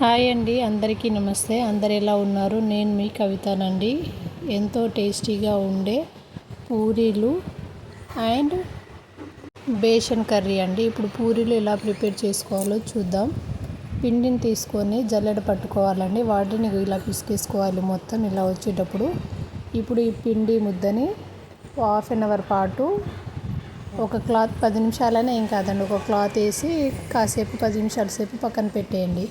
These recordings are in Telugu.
హాయ్ అండి, అందరికీ నమస్తే. అందరు ఎలా ఉన్నారు? నేను మీ కవితనండి. ఎంతో టేస్టీగా ఉండే పూరీలు అండ్ బేసన్ కర్రీ అండి. ఇప్పుడు పూరీలు ఎలా ప్రిపేర్ చేసుకోవాలో చూద్దాం. పిండిని తీసుకొని జల్లెడ పట్టుకోవాలండి. వాటిని ఇలా పిసికేసుకోవాలి మొత్తం ఇలా వచ్చేటప్పుడు. ఇప్పుడు ఈ పిండి ముద్దని హాఫ్ అన్ అవర్ పాటు ఒక క్లాత్ 10 నిమిషాలైనా ఏం కాదండి, ఒక క్లాత్ వేసి కాసేపు 10 నిమిషాల సేపు పక్కన పెట్టేయండి.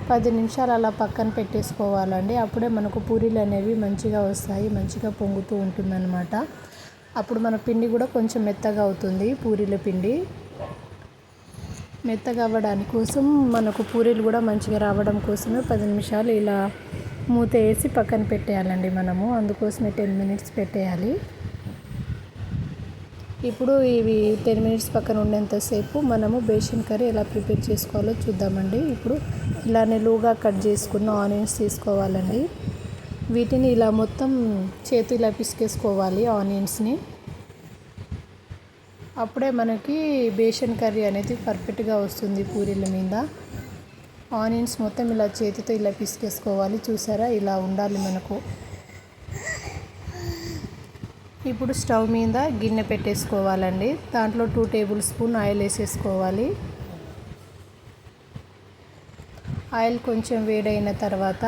10 నిమిషాలు అలా పక్కన పెట్టేసుకోవాలండి. అప్పుడే మనకు పూరీలు అనేవి మంచిగా వస్తాయి, మంచిగా పొంగుతూ ఉంటుందన్నమాట. అప్పుడు మన పిండి కూడా కొంచెం మెత్తగా అవుతుంది. పూరీల పిండి మెత్తగా అవ్వడానికి కోసం, మనకు పూరీలు కూడా మంచిగా రావడం కోసమే 10 నిమిషాలు ఇలా మూత వేసి పక్కన పెట్టేయాలండి మనము. అందుకోసమే 10 మినిట్స్ పెట్టేయాలి. ఇప్పుడు ఇవి 10 మినిట్స్ పక్కన ఉండేంతసేపు మనము బేసన్ కర్రీ ఎలా ప్రిపేర్ చేసుకోవాలో చూద్దామండి. ఇప్పుడు ఇలా నిలువుగా కట్ చేసుకున్న ఆనియన్స్ తీసుకోవాలండి. వీటిని ఇలా మొత్తం చేతి ఇలా పిసికేసుకోవాలి ఆనియన్స్ని. అప్పుడే మనకి బేసన్ కర్రీ అనేది పర్ఫెక్ట్గా వస్తుంది పూరీల మీద. ఆనియన్స్ మొత్తం ఇలా చేతితో ఇలా పిసికేసుకోవాలి. చూసారా, ఇలా ఉండాలి మనకు. ఇప్పుడు స్టవ్ మీద గిన్నె పెట్టేసుకోవాలండి. దాంట్లో 2 టేబుల్ స్పూన్ ఆయిల్ వేసేసుకోవాలి. ఆయిల్ కొంచెం వేడైన తర్వాత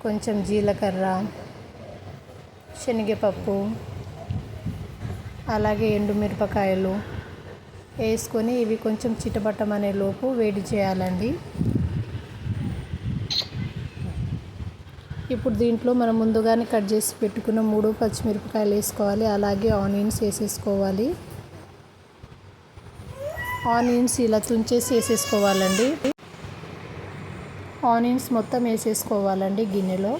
కొంచెం జీలకర్ర, శనగపప్పు, అలాగే ఎండుమిరపకాయలు వేసుకొని ఇవి కొంచెం చిటపటమనే లోపు వేడి చేయాలండి. ఇప్పుడు దీంట్లో మనం ముందుగానే కట్ చేసి పెట్టుకున్న 3 పచ్చిమిరపకాయలు వేసుకోవాలి. అలాగే ఆనియన్స్ వేసేసుకోవాలి. ఆనియన్స్ ఇలా తుంచేసి వేసేసుకోవాలండి. ఆనియన్స్ మొత్తం వేసేసుకోవాలండి గిన్నెలో.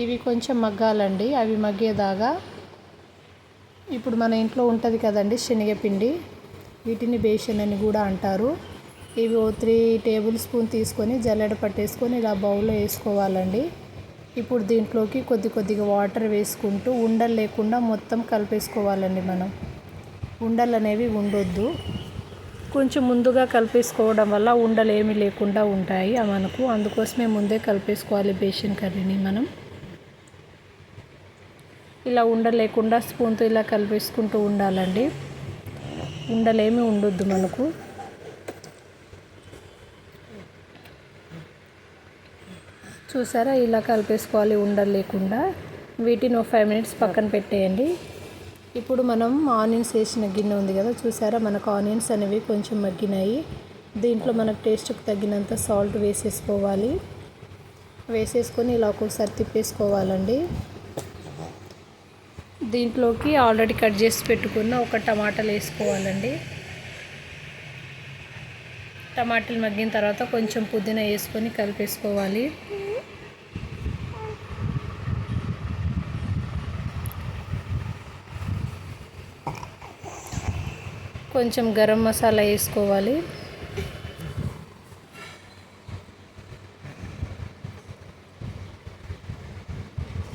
ఇవి కొంచెం మగ్గాలండి. అవి మగ్గేదాకా ఇప్పుడు మన ఇంట్లో ఉంటుంది కదండి శనగపిండి, వీటిని బేసన్ అని కూడా అంటారు. ఇవి 3 టేబుల్ స్పూన్ తీసుకొని జల్లెడ పట్టేసుకొని ఇలా బౌల్లో వేసుకోవాలండి. ఇప్పుడు దీంట్లోకి కొద్దిగా వాటర్ వేసుకుంటూ ఉండలు లేకుండా మొత్తం కలిపేసుకోవాలండి. మనం ఉండలు అనేవి ఉండొద్దు. కొంచెం ముందుగా కలిపేసుకోవడం వల్ల ఉండలు ఏమీ లేకుండా ఉంటాయి మనకు. అందుకోసమే ముందే కలిపేసుకోవాలి బేసన్ కర్రీని మనం. ఇలా ఉండలు లేకుండా స్పూన్తో ఇలా కలిపేసుకుంటూ ఉండాలండి. ఉండలేమీ ఉండొద్దు మనకు. చూసారా, ఇలా కలిపేసుకోవాలి ఉండలు లేకుండా. వీటిని 5 మినిట్స్ పక్కన పెట్టేయండి. ఇప్పుడు మనం ఆనియన్స్ వేసిన గిన్నె ఉంది కదా, చూసారా మనకు ఆనియన్స్ అనేవి కొంచెం మగ్గినాయి. దీంట్లో మనకు టేస్ట్కి తగినంత సాల్ట్ వేసేసుకోవాలి. వేసేసుకొని ఇలా ఒక్కొక్కసారి తిప్పేసుకోవాలండి. దీంట్లోకి ఆల్రెడీ కట్ చేసి పెట్టుకున్న ఒక టమాటాలు వేసుకోవాలండి. టమాటాలు మగ్గిన తర్వాత కొంచెం పుదీనా వేసుకొని కలిపేసుకోవాలి. కొంచెం గరం మసాలా వేసుకోవాలి.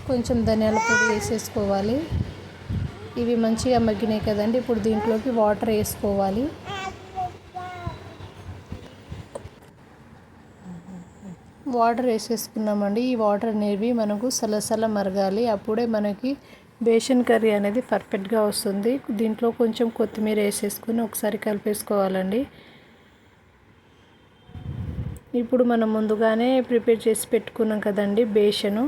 కొంచెం ధనియాల పొడి వేసేసుకోవాలి. ఇవి మంచిగా మగ్గినాయి కదండి. ఇప్పుడు దీంట్లోకి వాటర్ వేసుకోవాలి. వాటర్ వేసేసుకున్నామండి. ఈ వాటర్ అనేవి మనకు సలసల మరగాలి. అప్పుడే మనకి బేసన్ కర్రీ అనేది పర్ఫెక్ట్గా వస్తుంది. దీంట్లో కొంచెం కొత్తిమీర వేసేసుకొని ఒకసారి కలిపేసుకోవాలండి. ఇప్పుడు మనం ముందుగానే ప్రిపేర్ చేసి పెట్టుకున్నాం కదండి బేసను,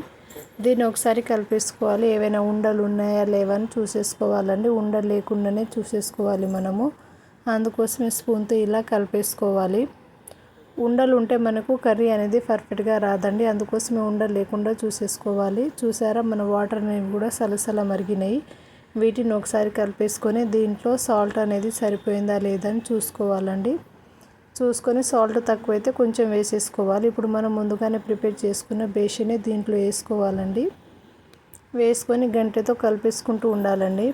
దీన్ని ఒకసారి కలిపేసుకోవాలి. ఏవైనా ఉండలు ఉన్నాయా లేవా అని చూసేసుకోవాలండి. ఉండలు లేకుండానే చూసేసుకోవాలి మనము. అందుకోసమే స్పూన్తో ఇలా కలిపేసుకోవాలి. ఉండలు ఉంటే మనకు కర్రీ అనేది పర్ఫెక్ట్గా రాదండి. అందుకోసమే ఉండలు లేకుండా చూసేసుకోవాలి. చూసారా, మన వాటర్ అనేవి కూడా సలసల మరిగినాయి. వీటిని ఒకసారి కలిపేసుకొని దీంట్లో సాల్ట్ అనేది సరిపోయిందా లేదా అని చూసుకోవాలండి. చూసుకొని సాల్ట్ తక్కువైతే కొంచెం వేసేసుకోవాలి. ఇప్పుడు మనం ముందుగానే ప్రిపేర్ చేసుకున్న బేసనే దీంట్లో వేసుకోవాలండి. వేసుకొని గంటెతో కలిపేసుకుంటూ ఉండాలండి.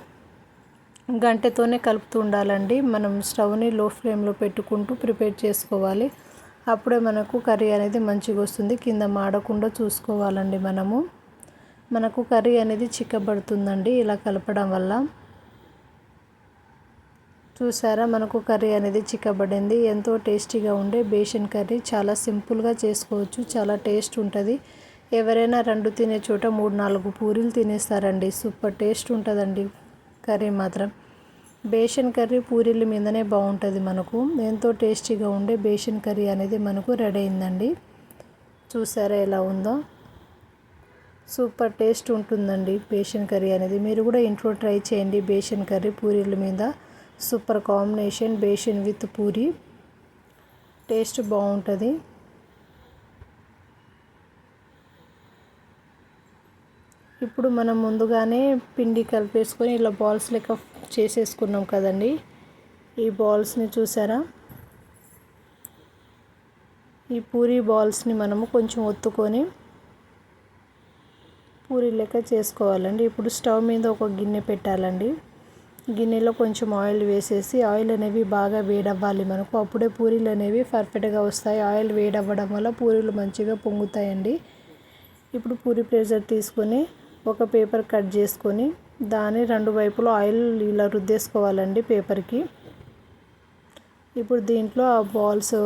గంటెతోనే కలుపుతూ ఉండాలండి. మనం స్టవ్ని లో ఫ్లేమ్లో పెట్టుకుంటూ ప్రిపేర్ చేసుకోవాలి. అప్పుడే మనకు కర్రీ అనేది మంచిగా వస్తుంది. కింద మాడకుండా చూసుకోవాలండి మనకు కర్రీ అనేది చిక్కబడుతుందండి ఇలా కలపడం వల్ల. చూసారా, మనకు కర్రీ అనేది చిక్కబడింది. ఎంతో టేస్టీగా ఉండే బేషన్ కర్రీ చాలా సింపుల్గా చేసుకోవచ్చు. చాలా టేస్ట్ ఉంటుంది. ఎవరైనా 2 తినే చోట 3-4 పూరీలు తినేస్తారండి. సూపర్ టేస్ట్ ఉంటుందండి కర్రీ మాత్రం. బేషన్ కర్రీ పూరీల మీదనే బాగుంటుంది. మనకు ఎంతో టేస్టీగా ఉండే బేషన్ కర్రీ అనేది మనకు రెడీ అయిందండి. చూసారా ఎలా ఉందో. సూపర్ టేస్ట్ ఉంటుందండి బేషన్ కర్రీ అనేది. మీరు కూడా ఇంట్లో ట్రై చేయండి. బేషన్ కర్రీ పూరీల మీద super combination. Basin with puri taste బాగుంటుంది. ఇప్పుడు మనం ముందుగానే పిండి కలిపేసుకొని ఇలా బాల్స్ లెక్క చేసేసుకున్నాం కదండి. ఈ బాల్స్ని చూసారా, ఈ పూరి బాల్స్ని మనము కొంచెం ఒత్తుకొని పూరి లెక్క చేసుకోవాలండి. ఇప్పుడు స్టవ్ మీద ఒక గిన్నె పెట్టాలండి. గిన్నెలో కొంచెం ఆయిల్ వేసేసి ఆయిల్ అనేవి బాగా వేడవ్వాలి మనకు. అప్పుడే పూరీలు అనేవి పర్ఫెక్ట్గా వస్తాయి. ఆయిల్ వేడవ్వడం వల్ల పూరీలు మంచిగా పొంగుతాయండి. ఇప్పుడు పూరి ప్రెషర్ తీసుకొని ఒక పేపర్ కట్ చేసుకొని దాని 2 వైపులో ఆయిల్ ఇలా రుద్దేసుకోవాలండి పేపర్కి. ఇప్పుడు దీంట్లో ఆ బాల్స్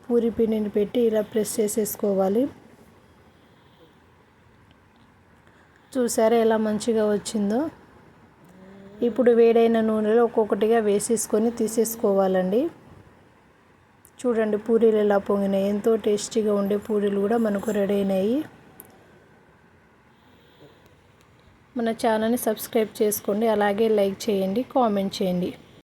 పూరి పిండిని పెట్టి ఇలా ప్రెస్ చేసేసుకోవాలి. చూసారా ఎలా మంచిగా వచ్చిందో. ఇప్పుడు వేడైన నూనెలో ఒక్కొక్కటిగా వేసేసుకొని తీసేసుకోవాలండి. చూడండి పూరీలు ఎలా పొంగినాయి. ఎంతో టేస్టీగా ఉండే పూరీలు కూడా మనకు రెడీ అయినాయి. మన ఛానల్ని సబ్స్క్రైబ్ చేసుకోండి. అలాగే లైక్ చేయండి, కామెంట్ చేయండి.